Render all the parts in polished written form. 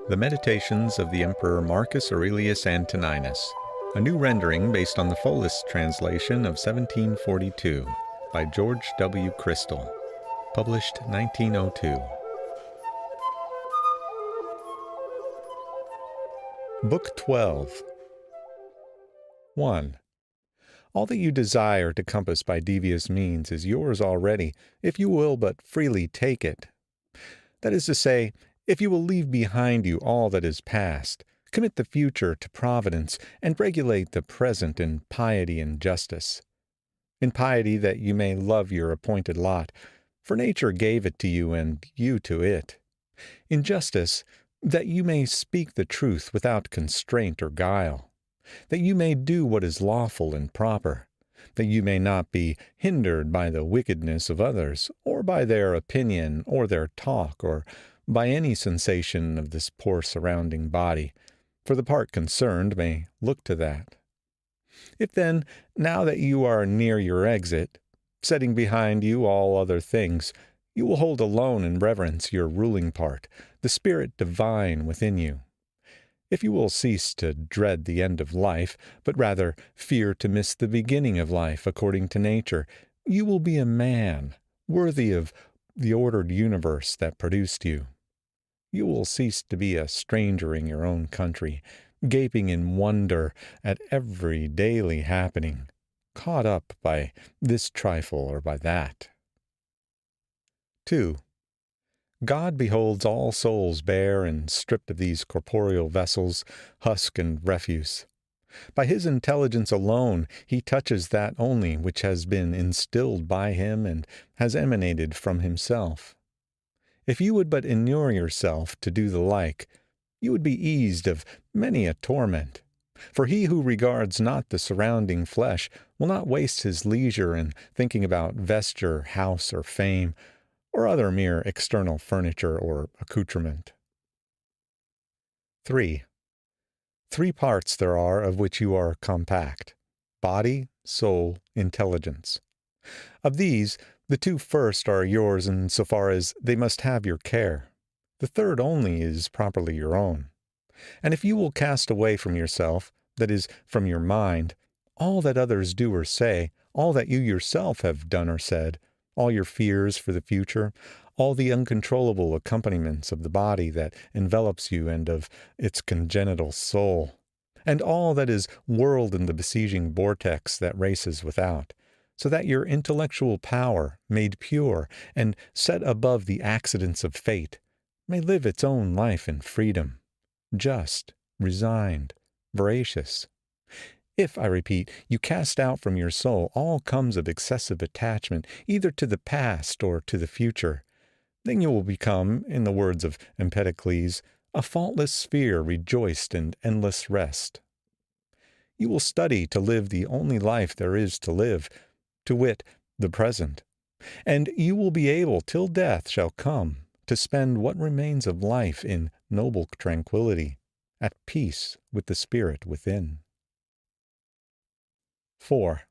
The Meditations of the Emperor Marcus Aurelius Antoninus, a new rendering based on the fullest translation of 1742 by George W. Chrystal, published 1902. Book 12. 1. All that you desire to compass by devious means is yours already, if you will but freely take it. That is to say, if you will leave behind you all that is past, commit the future to providence, and regulate the present in piety and justice. In piety that you may love your appointed lot, for nature gave it to you and you to it. In justice, that you may speak the truth without constraint or guile. That you may do what is lawful and proper. That you may not be hindered by the wickedness of others, or by their opinion, or their talk, or by any sensation of this poor surrounding body, for the part concerned may look to that. If then, now that you are near your exit, setting behind you all other things, you will hold alone in reverence your ruling part, the spirit divine within you. If you will cease to dread the end of life, but rather fear to miss the beginning of life according to nature, you will be a man, worthy of the ordered universe that produced you. You will cease to be a stranger in your own country, gaping in wonder at every daily happening, caught up by this trifle or by that. 2. God beholds all souls bare and stripped of these corporeal vessels, husk and refuse. By his intelligence alone he touches that only which has been instilled by him and has emanated from himself. If you would but inure yourself to do the like, you would be eased of many a torment. For he who regards not the surrounding flesh will not waste his leisure in thinking about vesture, house, or fame, or other mere external furniture or accoutrement. 3. 3 parts there are of which you are compact: body, soul, intelligence. Of these, the 2 first are yours in so far as they must have your care. The third only is properly your own. And if you will cast away from yourself, that is, from your mind, all that others do or say, all that you yourself have done or said, all your fears for the future, all the uncontrollable accompaniments of the body that envelops you and of its congenital soul, and all that is whirled in the besieging vortex that races without, so that your intellectual power, made pure and set above the accidents of fate, may live its own life in freedom, just, resigned, veracious. If, I repeat, you cast out from your soul all comes of excessive attachment, either to the past or to the future, then you will become, in the words of Empedocles, a faultless sphere rejoiced in endless rest. You will study to live the only life there is to live, to wit, the present, and you will be able, till death shall come, to spend what remains of life in noble tranquillity, at peace with the spirit within. 4.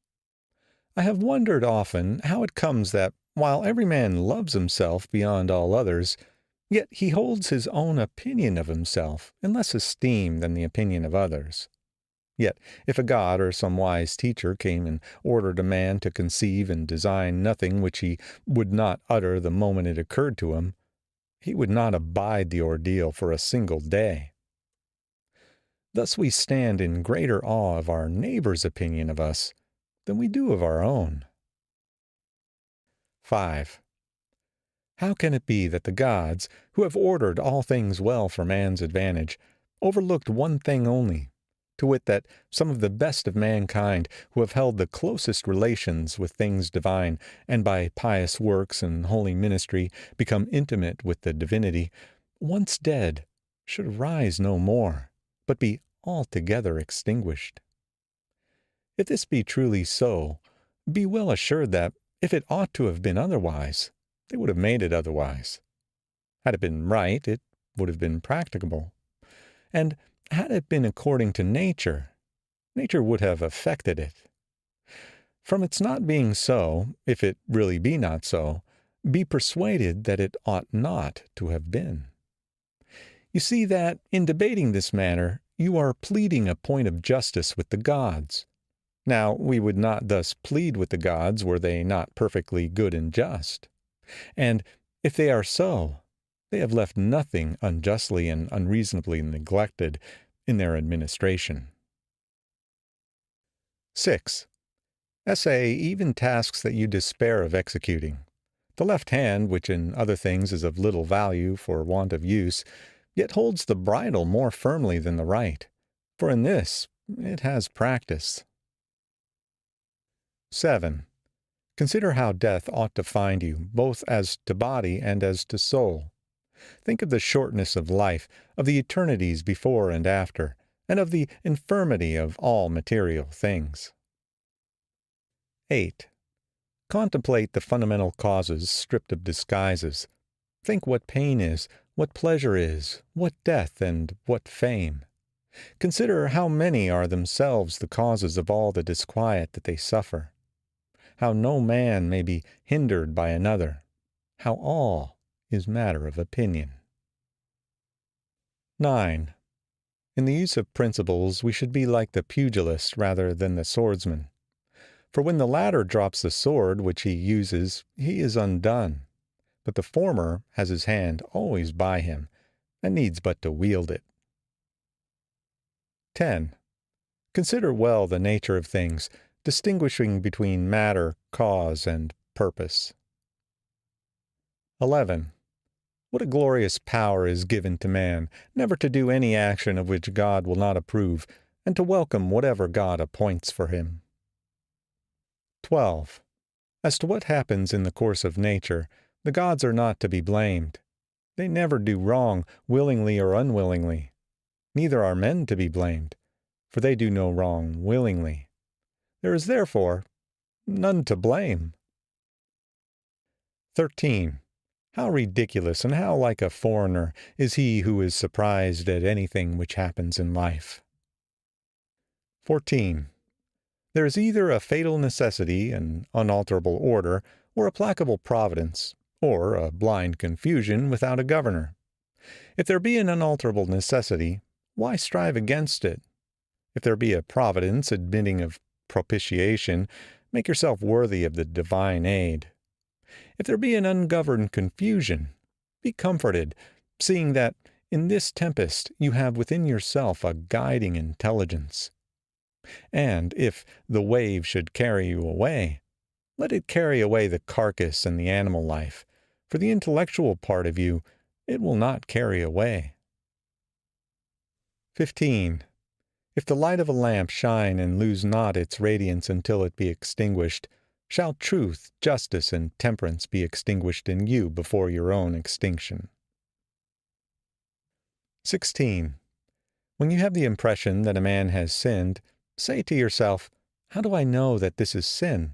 I have wondered often how it comes that, while every man loves himself beyond all others, yet he holds his own opinion of himself in less esteem than the opinion of others. Yet, if a god or some wise teacher came and ordered a man to conceive and design nothing which he would not utter the moment it occurred to him, he would not abide the ordeal for a single day. Thus we stand in greater awe of our neighbor's opinion of us than we do of our own. 5. How can it be that the gods, who have ordered all things well for man's advantage, overlooked one thing only, to wit that some of the best of mankind, who have held the closest relations with things divine, and by pious works and holy ministry become intimate with the divinity, once dead, should rise no more, but be altogether extinguished? If this be truly so, be well assured that, if it ought to have been otherwise, they would have made it otherwise. Had it been right, it would have been practicable. And had it been according to nature, nature would have effected it. From its not being so, if it really be not so, be persuaded that it ought not to have been. You see that, in debating this matter, you are pleading a point of justice with the gods. Now, we would not thus plead with the gods were they not perfectly good and just. And, if they are so, they have left nothing unjustly and unreasonably neglected in their administration. 6. Essay even tasks that you despair of executing. The left hand, which in other things is of little value for want of use, yet holds the bridle more firmly than the right, for in this it has practice. 7. Consider how death ought to find you, both as to body and as to soul. Think of the shortness of life, of the eternities before and after, and of the infirmity of all material things. 8. Contemplate the fundamental causes stripped of disguises. Think what pain is, what pleasure is, what death, and what fame. Consider how many are themselves the causes of all the disquiet that they suffer. How no man may be hindered by another. How all is matter of opinion. 9. In the use of principles we should be like the pugilist rather than the swordsman. For when the latter drops the sword which he uses, he is undone. But the former has his hand always by him, and needs but to wield it. 10. Consider well the nature of things, distinguishing between matter, cause, and purpose. 11. What a glorious power is given to man, never to do any action of which God will not approve, and to welcome whatever God appoints for him. 12. As to what happens in the course of nature, the gods are not to be blamed. They never do wrong, willingly or unwillingly. Neither are men to be blamed, for they do no wrong willingly. There is therefore none to blame. 13. How ridiculous and how like a foreigner is he who is surprised at anything which happens in life. 14. There is either a fatal necessity, an unalterable order, or a placable providence, or a blind confusion without a governor. If there be an unalterable necessity, why strive against it? If there be a providence admitting of propitiation, make yourself worthy of the divine aid. If there be an ungoverned confusion, be comforted, seeing that in this tempest you have within yourself a guiding intelligence. And if the wave should carry you away, let it carry away the carcass and the animal life, for the intellectual part of you it will not carry away. 15. If the light of a lamp shine and lose not its radiance until it be extinguished, shall truth, justice, and temperance be extinguished in you before your own extinction. 16. When you have the impression that a man has sinned, say to yourself, how do I know that this is sin?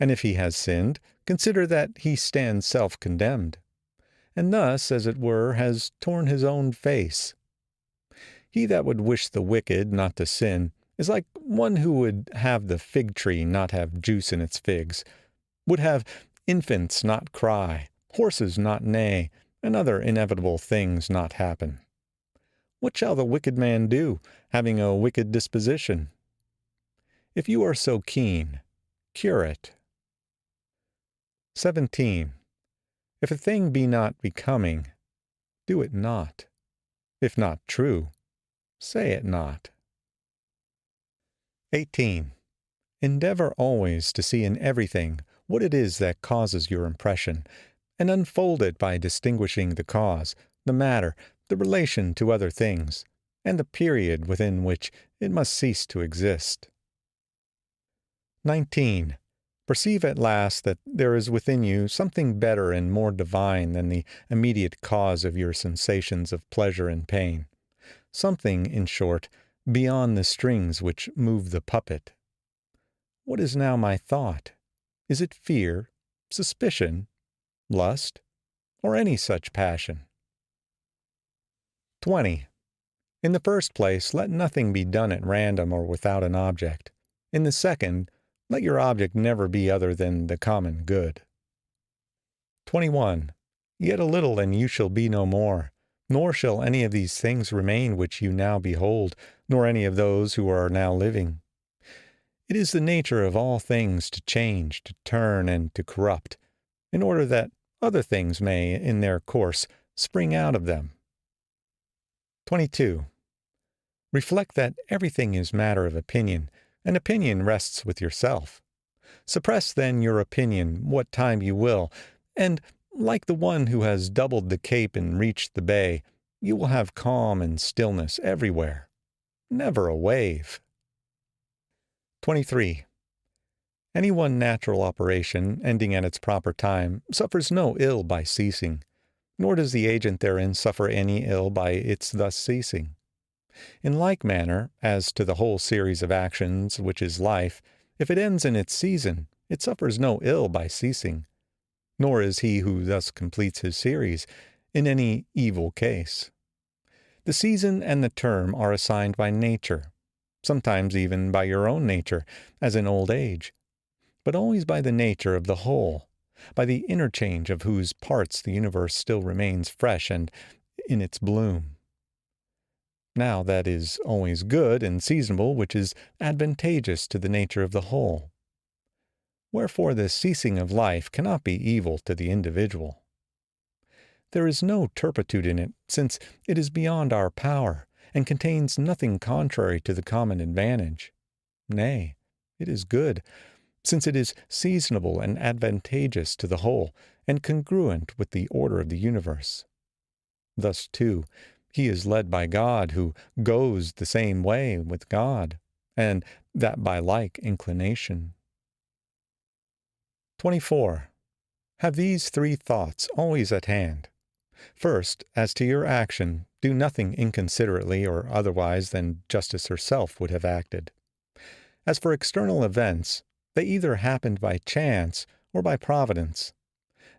And if he has sinned, consider that he stands self-condemned, and thus, as it were, has torn his own face. He that would wish the wicked not to sin is like one who would have the fig tree not have juice in its figs, would have infants not cry, horses not neigh, and other inevitable things not happen. What shall the wicked man do, having a wicked disposition? If you are so keen, cure it. 17. If a thing be not becoming, do it not. If not true, say it not. 18. Endeavor always to see in everything what it is that causes your impression, and unfold it by distinguishing the cause, the matter, the relation to other things, and the period within which it must cease to exist. 19. Perceive at last that there is within you something better and more divine than the immediate cause of your sensations of pleasure and pain. Something, in short, beyond the strings which move the puppet. What is now my thought? Is it fear, suspicion, lust, or any such passion? 20. In the first place, let nothing be done at random or without an object. In the second, let your object never be other than the common good. 21. Yet a little and you shall be no more. Nor shall any of these things remain which you now behold, nor any of those who are now living. It is the nature of all things to change, to turn, and to corrupt, in order that other things may, in their course, spring out of them. 22. Reflect that everything is matter of opinion, and opinion rests with yourself. Suppress then your opinion what time you will, and, like the one who has doubled the cape and reached the bay, you will have calm and stillness everywhere. Never a wave. 23. Any one natural operation, ending at its proper time, suffers no ill by ceasing, nor does the agent therein suffer any ill by its thus ceasing. In like manner, as to the whole series of actions, which is life, if it ends in its season, it suffers no ill by ceasing, nor is he who thus completes his series in any evil case. The season and the term are assigned by nature, sometimes even by your own nature, as in old age, but always by the nature of the whole, by the interchange of whose parts the universe still remains fresh and in its bloom. Now that is always good and seasonable which is advantageous to the nature of the whole. Wherefore the ceasing of life cannot be evil to the individual. There is no turpitude in it, since it is beyond our power, and contains nothing contrary to the common advantage. Nay, it is good, since it is seasonable and advantageous to the whole, and congruent with the order of the universe. Thus, too, he is led by God who goes the same way with God, and that by like inclination. 24. Have these three thoughts always at hand. First, as to your action, do nothing inconsiderately or otherwise than justice herself would have acted. As for external events, they either happened by chance or by providence.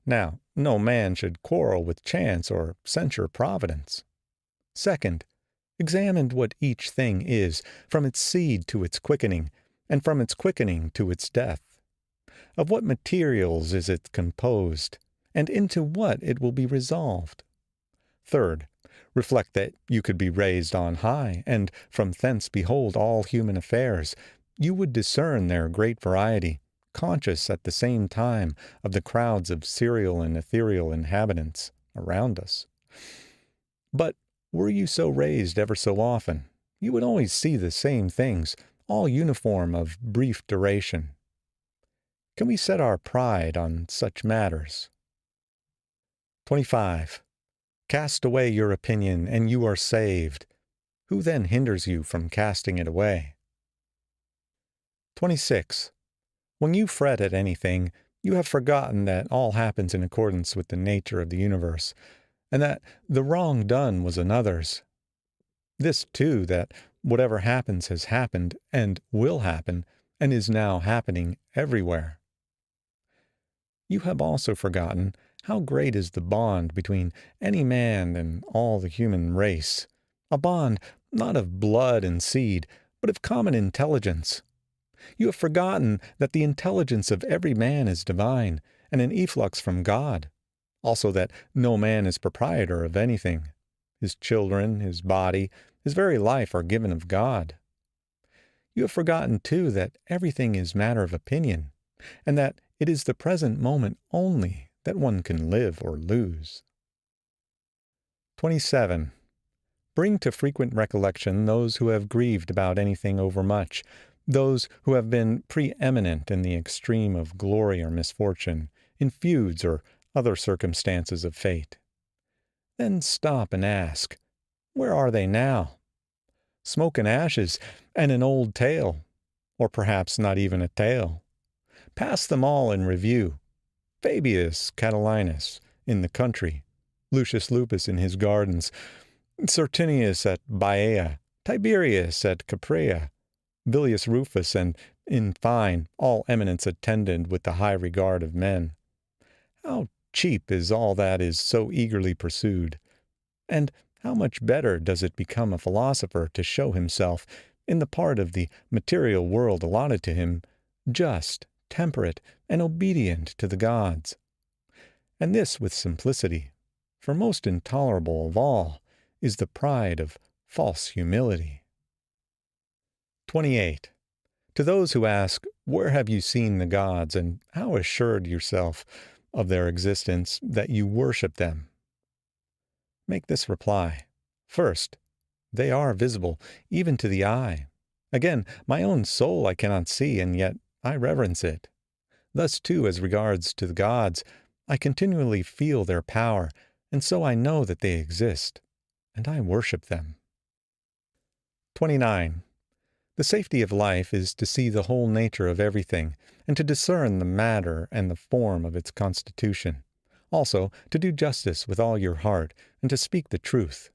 Now, no man should quarrel with chance or censure providence. Second, examine what each thing is, from its seed to its quickening, and from its quickening to its death. Of what materials is it composed, and into what it will be resolved. Third, reflect that you could be raised on high, and from thence behold all human affairs. You would discern their great variety, conscious at the same time of the crowds of serial and ethereal inhabitants around us. But were you so raised ever so often, you would always see the same things, all uniform of brief duration. Can we set our pride on such matters? 25. Cast away your opinion, and you are saved. Who then hinders you from casting it away? 26. When you fret at anything, you have forgotten that all happens in accordance with the nature of the universe, and that the wrong done was another's. This, too, that whatever happens has happened, and will happen, and is now happening everywhere. You have also forgotten how great is the bond between any man and all the human race, a bond not of blood and seed, but of common intelligence. You have forgotten that the intelligence of every man is divine, and an efflux from God. Also that no man is proprietor of anything. His children, his body, his very life are given of God. You have forgotten, too, that everything is matter of opinion, and that it is the present moment only that one can live or lose. 27. Bring to frequent recollection those who have grieved about anything overmuch, those who have been preeminent in the extreme of glory or misfortune, in feuds or other circumstances of fate. Then stop and ask, where are they now? Smoke and ashes, and an old tale, or perhaps not even a tale. Pass them all in review. Fabius Catilinus in the country, Lucius Lupus in his gardens, Certinius at Baea, Tiberius at Capreae, Vilius Rufus, and, in fine, all eminence attended with the high regard of men. How cheap is all that is so eagerly pursued! And how much better does it become a philosopher to show himself, in the part of the material world allotted to him, just, temperate, and obedient to the gods. And this with simplicity, For most intolerable of all is the pride of false humility. 28. To those who ask, where have you seen the gods, and how assured yourself of their existence that you worship them? Make this reply. First, they are visible, even to the eye. Again, my own soul I cannot see, and yet I reverence it. Thus, too, as regards to the gods, I continually feel their power, and so I know that they exist, and I worship them. 29. The safety of life is to see the whole nature of everything, and to discern the matter and the form of its constitution. Also, to do justice with all your heart, and to speak the truth.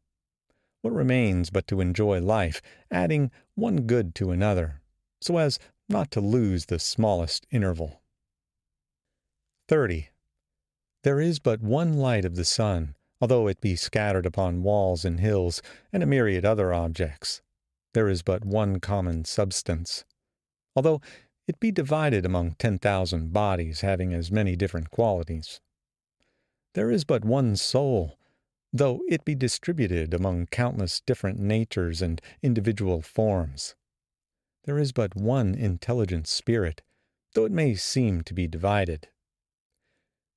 What remains but to enjoy life, adding one good to another, so as not to lose the smallest interval. 30. There is but one light of the sun, although it be scattered upon walls and hills, and a myriad other objects. There is but one common substance, although it be divided among 10,000 bodies having as many different qualities. There is but one soul, though it be distributed among countless different natures and individual forms. There is but one intelligent spirit, though it may seem to be divided.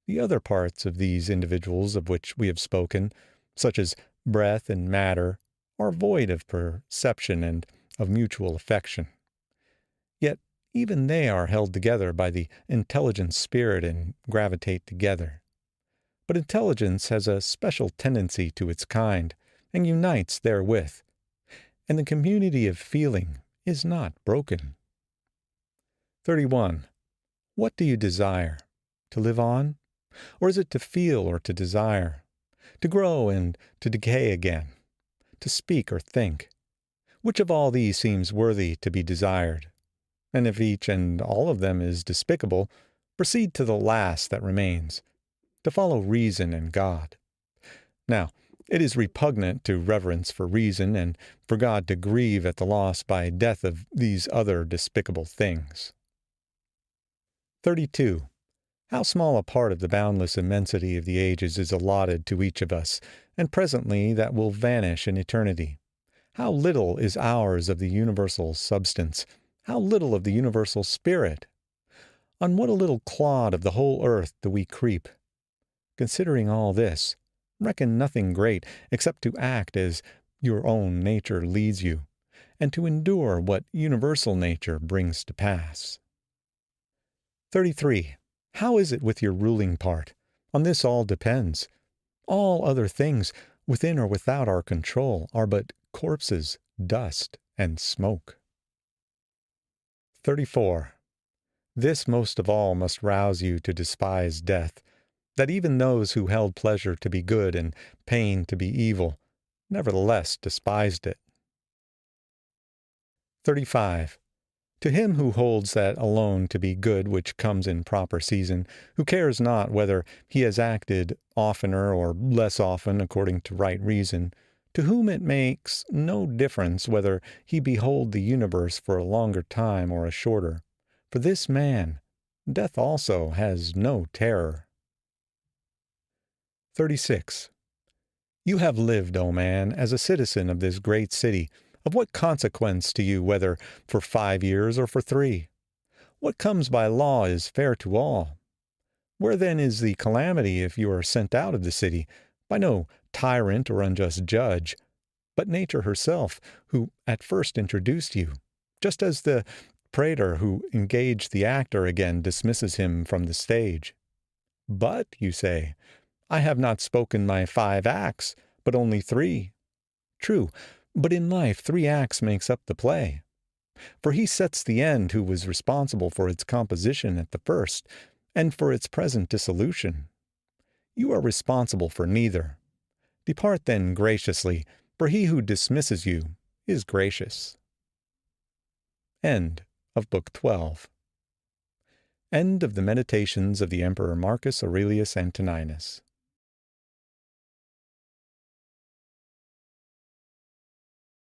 The other parts of these individuals of which we have spoken, such as breath and matter, are void of perception and of mutual affection. Yet even they are held together by the intelligent spirit and gravitate together. But intelligence has a special tendency to its kind, and unites therewith, and the community of feeling is not broken. 31. What do you desire? To live on? Or is it to feel or to desire? To grow and to decay again? To speak or think? Which of all these seems worthy to be desired? And if each and all of them is despicable, proceed to the last that remains, to follow reason and God. Now, it is repugnant to reverence for reason and for God to grieve at the loss by death of these other despicable things. 32. How small a part of the boundless immensity of the ages is allotted to each of us, and presently that will vanish in eternity. How little is ours of the universal substance, how little of the universal spirit! On what a little clod of the whole earth do we creep! Considering all this, reckon nothing great except to act as your own nature leads you, and to endure what universal nature brings to pass. 33. How is it with your ruling part? On this all depends. All other things, within or without our control, are but corpses, dust, and smoke. 34. This most of all must rouse you to despise death, that even those who held pleasure to be good and pain to be evil, nevertheless despised it. 35. To him who holds that alone to be good which comes in proper season, who cares not whether he has acted oftener or less often according to right reason, to whom it makes no difference whether he behold the universe for a longer time or a shorter, for this man, death also has no terror. 36. You have lived, O man, as a citizen of this great city. Of what consequence to you whether for 5 years or for 3? What comes by law is fair to all. Where then is the calamity if you are sent out of the city, by no tyrant or unjust judge, but nature herself, who at first introduced you, just as the praetor who engaged the actor again dismisses him from the stage? But, you say, I have not spoken my 5 acts, but only 3. True, but in life 3 acts makes up the play. For he sets the end who was responsible for its composition at the first, and for its present dissolution. You are responsible for neither. Depart then graciously, for he who dismisses you is gracious. End of Book 12. End of the Meditations of the Emperor Marcus Aurelius Antoninus.